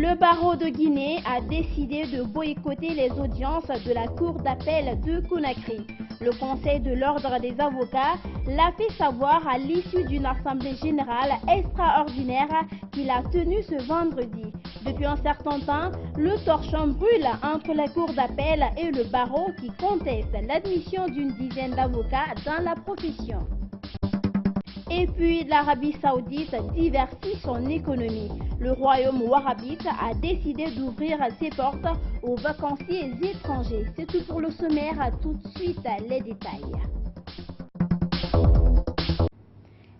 Le barreau de Guinée a décidé de boycotter les audiences de la Cour d'appel de Conakry. Le Conseil de l'Ordre des avocats l'a fait savoir à l'issue d'une assemblée générale extraordinaire qu'il a tenue ce vendredi. Depuis un certain temps, le torchon brûle entre la Cour d'appel et le barreau qui conteste l'admission d'une dizaine d'avocats dans la profession. Et puis, l'Arabie Saoudite diversifie son économie. Le royaume wahhabite a décidé d'ouvrir ses portes aux vacanciers étrangers. C'est tout pour le sommaire. Tout de suite, les détails.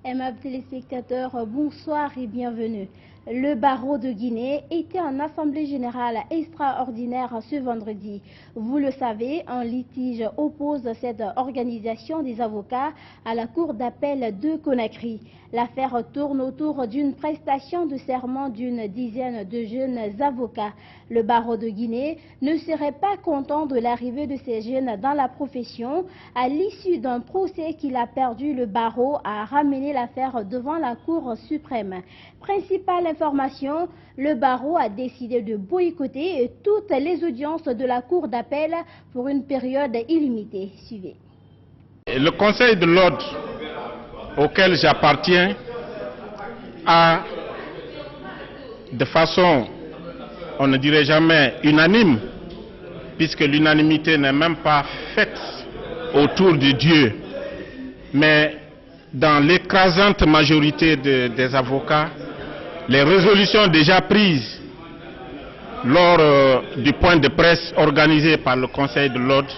Aimables téléspectateurs, bonsoir et bienvenue. Le barreau de Guinée était en assemblée générale extraordinaire ce vendredi. Vous le savez, un litige oppose cette organisation des avocats à la Cour d'appel de Conakry. L'affaire tourne autour d'une prestation de serment d'une dizaine de jeunes avocats. Le barreau de Guinée ne serait pas content de l'arrivée de ces jeunes dans la profession. À l'issue d'un procès qu'il a perdu, le barreau a ramené l'affaire devant la Cour suprême. Principale information, le barreau a décidé de boycotter toutes les audiences de la Cour d'appel pour une période illimitée. Suivez. Le Conseil de l'Ordre auquel j'appartiens a, de façon, on ne dirait jamais unanime, puisque l'unanimité n'est même pas faite autour de Dieu, mais dans l'écrasante majorité des avocats, les résolutions déjà prises lors du point de presse organisé par le Conseil de l'Ordre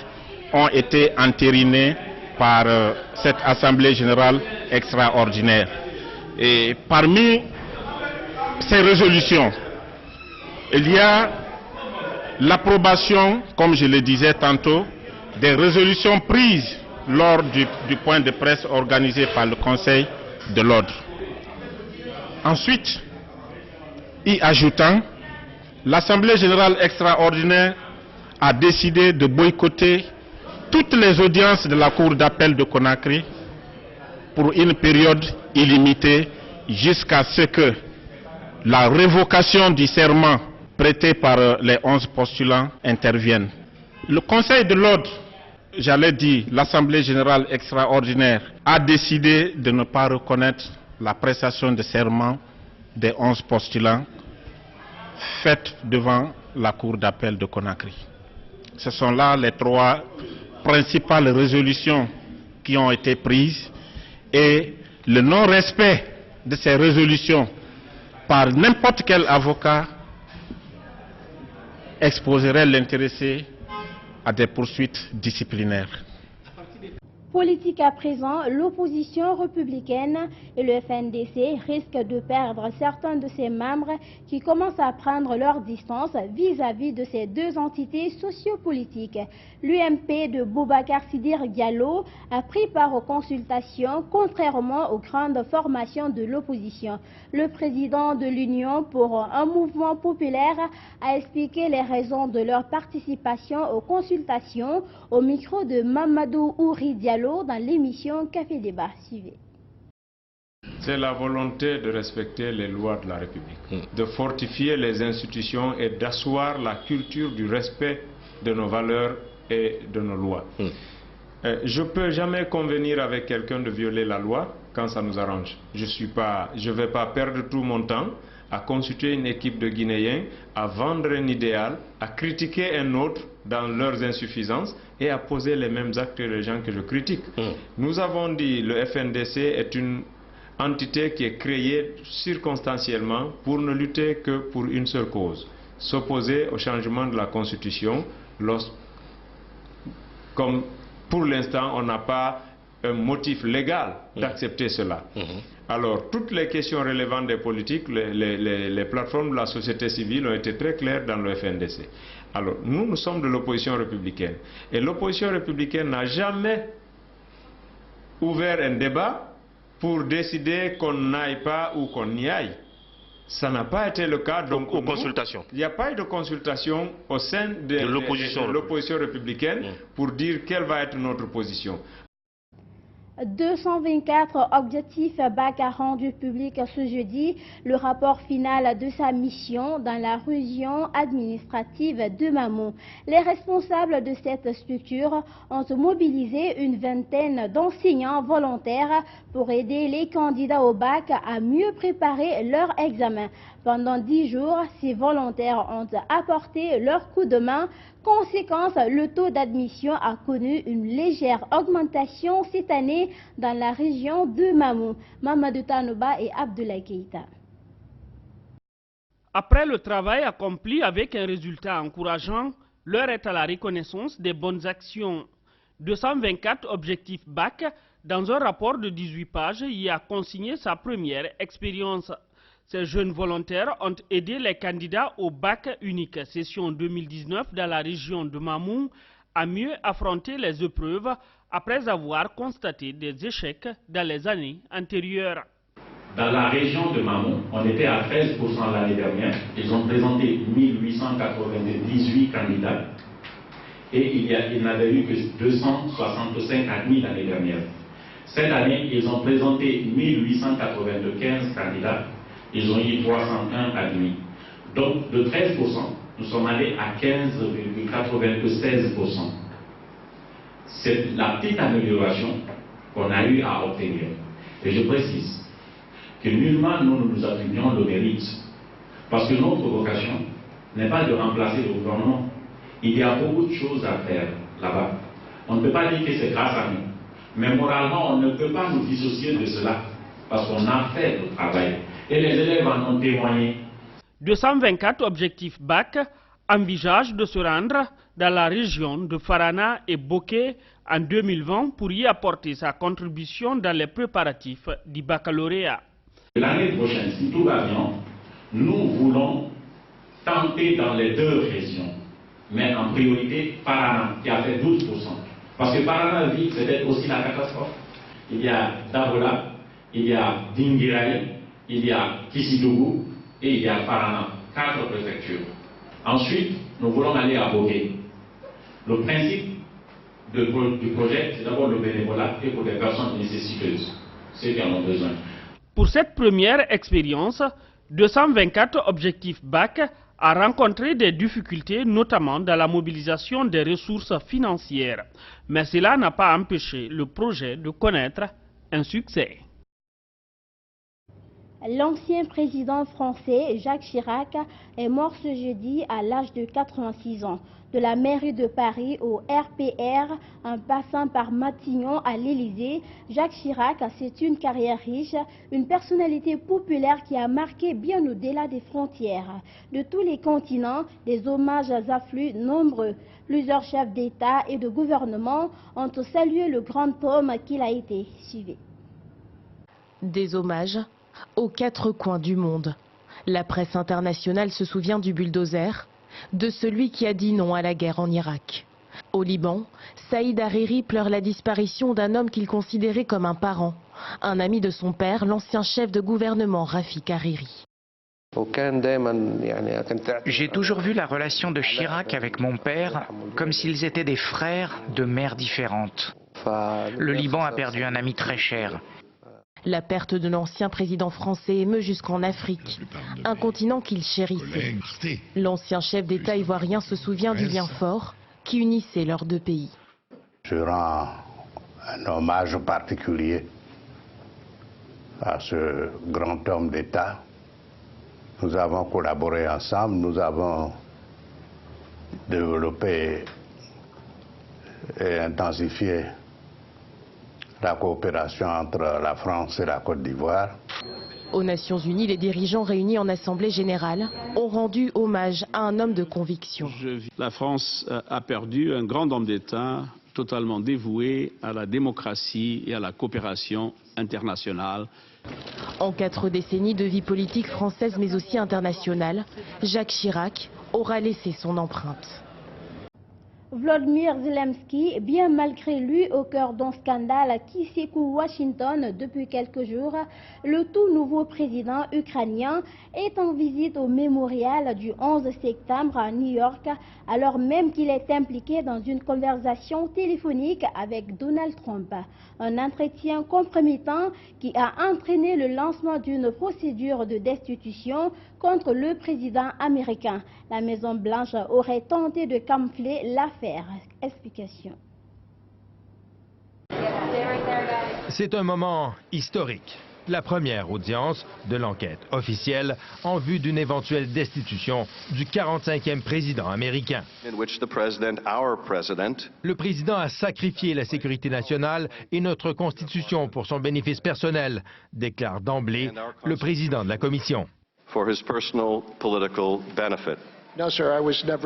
ont été entérinées par cette Assemblée générale extraordinaire. Et parmi ces résolutions, il y a l'approbation, comme je le disais tantôt, des résolutions prises lors du point de presse organisé par le Conseil de l'Ordre. Ensuite, y ajoutant, l'Assemblée générale extraordinaire a décidé de boycotter toutes les audiences de la Cour d'appel de Conakry pour une période illimitée jusqu'à ce que la révocation du serment prêté par les 11 postulants intervienne. Le Conseil de l'Ordre, j'allais dire l'Assemblée générale extraordinaire, a décidé de ne pas reconnaître la prestation de serment des 11 postulants faite devant la Cour d'appel de Conakry. Ce sont là les trois principales résolutions qui ont été prises, et le non-respect de ces résolutions par n'importe quel avocat exposerait l'intéressé à des poursuites disciplinaires. Politique à présent, l'opposition républicaine et le FNDC risquent de perdre certains de ses membres qui commencent à prendre leur distance vis-à-vis de ces deux entités sociopolitiques. L'UMP de Boubacar Siddir Diallo a pris part aux consultations contrairement aux grandes formations de l'opposition. Le président de l'Union pour un mouvement populaire a expliqué les raisons de leur participation aux consultations au micro de Mamadou Ouri Diallo dans l'émission Café Débat. Suivez. C'est la volonté de respecter les lois de la République, de fortifier les institutions et d'asseoir la culture du respect de nos valeurs et de nos lois. Je ne peux jamais convenir avec quelqu'un de violer la loi quand ça nous arrange. Je ne vais pas perdre tout mon temps à constituer une équipe de Guinéens, à vendre un idéal, à critiquer un autre dans leurs insuffisances et à poser les mêmes actes que les gens que je critique. Nous avons dit que le FNDC est une entité qui est créée circonstanciellement pour ne lutter que pour une seule cause, s'opposer au changement de la Constitution, comme pour l'instant on n'a pas un motif légal d'accepter cela. Alors, toutes les questions relevantes des politiques, les plateformes de la société civile ont été très claires dans le FNDC. Alors, nous sommes de l'opposition républicaine. Et l'opposition républicaine n'a jamais ouvert un débat pour décider qu'on n'aille pas ou qu'on y aille. Ça n'a pas été le cas. Donc, aux consultations. Il n'y a pas eu de consultation au sein de l'opposition républicaine pour dire quelle va être notre position. 224 objectifs BAC a rendu public ce jeudi le rapport final de sa mission dans la région administrative de Mamou. Les responsables de cette structure ont mobilisé une vingtaine d'enseignants volontaires pour aider les candidats au BAC à mieux préparer leur examen. Pendant 10 jours, ces volontaires ont apporté leur coup de main. Conséquence, le taux d'admission a connu une légère augmentation cette année dans la région de Mamou. Mamadou Tanouba et Abdoulaye Keïta. Après le travail accompli avec un résultat encourageant, l'heure est à la reconnaissance des bonnes actions. 224 objectifs BAC, dans un rapport de 18 pages, y a consigné sa première expérience. Ces jeunes volontaires ont aidé les candidats au BAC unique session 2019 dans la région de Mamou à mieux affronter les épreuves après avoir constaté des échecs dans les années antérieures. Dans la région de Mamou, on était à 13% l'année dernière. Ils ont présenté 1898 candidats et il n'avait eu que 265 admis l'année dernière. Cette année, ils ont présenté 1895 candidats. Ils ont eu 301 admis. Donc, de 13%, nous sommes allés à 15,96%. C'est la petite amélioration qu'on a eu à obtenir. Et je précise que nullement nous nous attribuons le mérite. Parce que notre vocation n'est pas de remplacer le gouvernement. Il y a beaucoup de choses à faire là-bas. On ne peut pas dire que c'est grâce à nous. Mais moralement, on ne peut pas nous dissocier de cela. Parce qu'on a fait le travail. Et les élèves en ont témoigné. 224 objectifs BAC envisagent de se rendre dans la région de Farana et Boké en 2020 pour y apporter sa contribution dans les préparatifs du baccalauréat. L'année prochaine, si tout va bien, nous voulons tenter dans les deux régions, mais en priorité Farana qui a fait 12%. Parce que Farana vit peut-être aussi la catastrophe. Il y a Dabola, il y a Dinguiraï, il y a Kissidougou et il y a Farana, 4 préfectures. Ensuite, nous voulons aller à Boké. Le principe du projet, c'est d'abord le bénévolat et pour les personnes nécessiteuses, ceux qui en ont besoin. Pour cette première expérience, 224 objectifs BAC a rencontré des difficultés, notamment dans la mobilisation des ressources financières. Mais cela n'a pas empêché le projet de connaître un succès. L'ancien président français Jacques Chirac est mort ce jeudi à l'âge de 86 ans. De la mairie de Paris au RPR, en passant par Matignon à l'Élysée, Jacques Chirac, c'est une carrière riche, une personnalité populaire qui a marqué bien au-delà des frontières. De tous les continents, des hommages affluent nombreux. Plusieurs chefs d'État et de gouvernement ont salué le grand homme qu'il a été. Suivez. Des hommages aux 4 coins du monde. La presse internationale se souvient du bulldozer, de celui qui a dit non à la guerre en Irak. Au Liban, Saïd Hariri pleure la disparition d'un homme qu'il considérait comme un parent, un ami de son père, l'ancien chef de gouvernement Rafik Hariri. J'ai toujours vu la relation de Chirac avec mon père comme s'ils étaient des frères de mères différentes. Le Liban a perdu un ami très cher. La perte de l'ancien président français émeut jusqu'en Afrique, un continent qu'il chérissait. L'ancien chef d'État ivoirien se souvient du lien fort qui unissait leurs 2 pays. Je rends un hommage particulier à ce grand homme d'État. Nous avons collaboré ensemble, nous avons développé et intensifié la coopération entre la France et la Côte d'Ivoire. Aux Nations Unies, les dirigeants réunis en Assemblée générale ont rendu hommage à un homme de conviction. La France a perdu un grand homme d'État totalement dévoué à la démocratie et à la coopération internationale. En 4 décennies de vie politique française mais aussi internationale, Jacques Chirac aura laissé son empreinte. Volodymyr Zelensky, bien malgré lui au cœur d'un scandale qui secoue Washington depuis quelques jours, le tout nouveau président ukrainien est en visite au mémorial du 11 septembre à New York, alors même qu'il est impliqué dans une conversation téléphonique avec Donald Trump. Un entretien compromettant qui a entraîné le lancement d'une procédure de destitution contre le président américain. La Maison-Blanche aurait tenté de camoufler l'affaire. Explication. C'est un moment historique. La première audience de l'enquête officielle en vue d'une éventuelle destitution du 45e président américain. Le président a sacrifié la sécurité nationale et notre Constitution pour son bénéfice personnel, déclare d'emblée le président de la commission.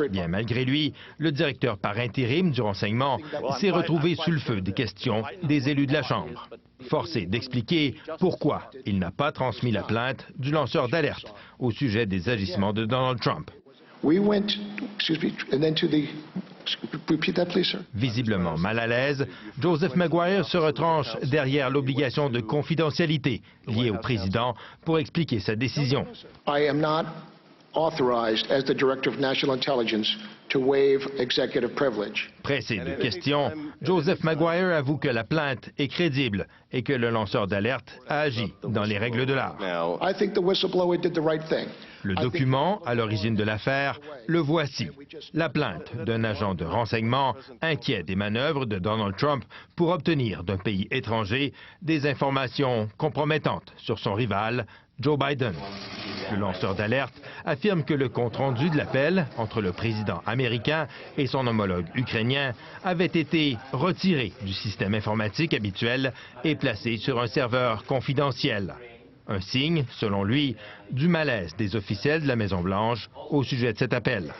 Bien malgré lui, le directeur par intérim du renseignement s'est retrouvé sous le feu des questions des élus de la Chambre. Forcé d'expliquer pourquoi il n'a pas transmis la plainte du lanceur d'alerte au sujet des agissements de Donald Trump. Visiblement mal à l'aise, Joseph Maguire se retranche derrière l'obligation de confidentialité liée au président pour expliquer sa décision. Pressé de questions, Joseph Maguire avoue que la plainte est crédible et que le lanceur d'alerte a agi dans les règles de l'art. Le document à l'origine de l'affaire, le voici. La plainte d'un agent de renseignement inquiet des manœuvres de Donald Trump pour obtenir d'un pays étranger des informations compromettantes sur son rival, Joe Biden. Le lanceur d'alerte affirme que le compte-rendu de l'appel entre le président américain et son homologue ukrainien avait été retiré du système informatique habituel et placé sur un serveur confidentiel. Un signe, selon lui, du malaise des officiels de la Maison-Blanche au sujet de cet appel.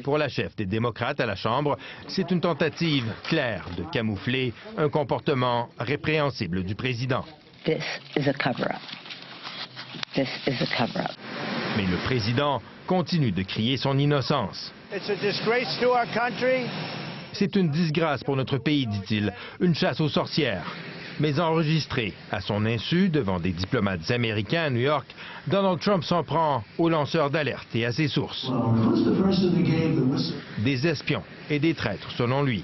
Pour la chef des démocrates à la Chambre, c'est une tentative claire de camoufler un comportement répréhensible du président. Mais le président continue de crier son innocence. C'est une disgrâce pour notre pays, dit-il, une chasse aux sorcières. Mais enregistré à son insu devant des diplomates américains à New York, Donald Trump s'en prend aux lanceurs d'alerte et à ses sources. Des espions et des traîtres, selon lui.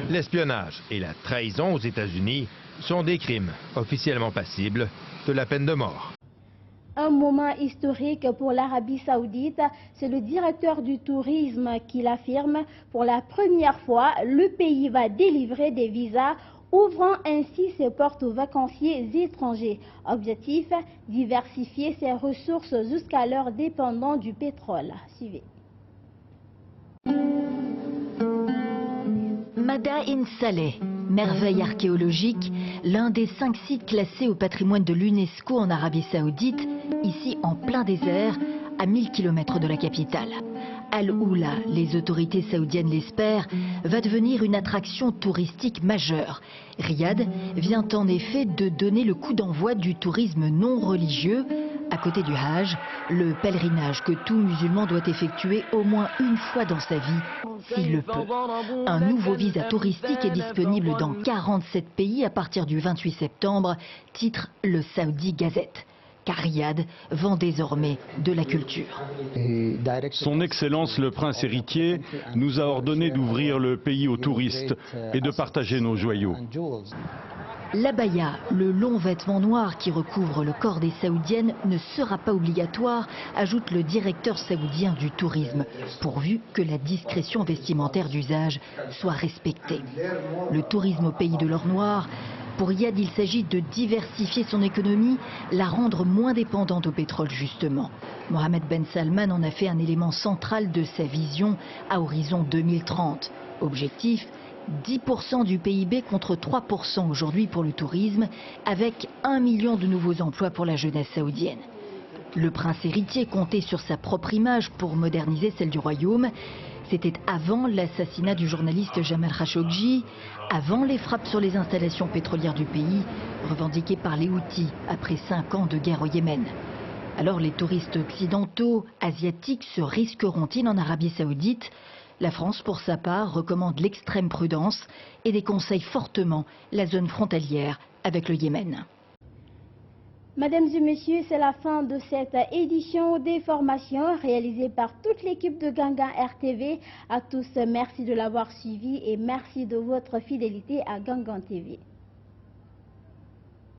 L'espionnage et la trahison aux États-Unis sont des crimes officiellement passibles de la peine de mort. Un moment historique pour l'Arabie Saoudite, c'est le directeur du tourisme qui l'affirme. Pour la première fois, le pays va délivrer des visas, ouvrant ainsi ses portes aux vacanciers étrangers. Objectif, diversifier ses ressources jusqu'alors dépendantes du pétrole. Suivez. Madain Saleh, merveille archéologique, l'un des 5 sites classés au patrimoine de l'UNESCO en Arabie Saoudite, ici en plein désert, à 1000 km de la capitale. Al-Oula, les autorités saoudiennes l'espèrent, va devenir une attraction touristique majeure. Riyad vient en effet de donner le coup d'envoi du tourisme non religieux. À côté du Hajj, le pèlerinage que tout musulman doit effectuer au moins une fois dans sa vie, s'il le peut. Un nouveau visa touristique est disponible dans 47 pays à partir du 28 septembre, titre le Saudi Gazette. Car Riyad vend désormais de la culture. Son Excellence le Prince héritier nous a ordonné d'ouvrir le pays aux touristes et de partager nos joyaux. L'abaya, le long vêtement noir qui recouvre le corps des Saoudiennes, ne sera pas obligatoire, ajoute le directeur saoudien du tourisme, pourvu que la discrétion vestimentaire d'usage soit respectée. Le tourisme au pays de l'or noir, pour Riyad, il s'agit de diversifier son économie, la rendre moins dépendante au pétrole justement. Mohammed Ben Salman en a fait un élément central de sa vision à horizon 2030. Objectif, 10% du PIB contre 3% aujourd'hui pour le tourisme, avec 1 million de nouveaux emplois pour la jeunesse saoudienne. Le prince héritier comptait sur sa propre image pour moderniser celle du royaume. C'était avant l'assassinat du journaliste Jamal Khashoggi, avant les frappes sur les installations pétrolières du pays, revendiquées par les Houthis après 5 ans de guerre au Yémen. Alors les touristes occidentaux, asiatiques se risqueront-ils en Arabie Saoudite? La France, pour sa part, recommande l'extrême prudence et déconseille fortement la zone frontalière avec le Yémen. Mesdames et messieurs, c'est la fin de cette édition des formations réalisée par toute l'équipe de Gangan RTV. À tous, merci de l'avoir suivi et merci de votre fidélité à Gangan TV.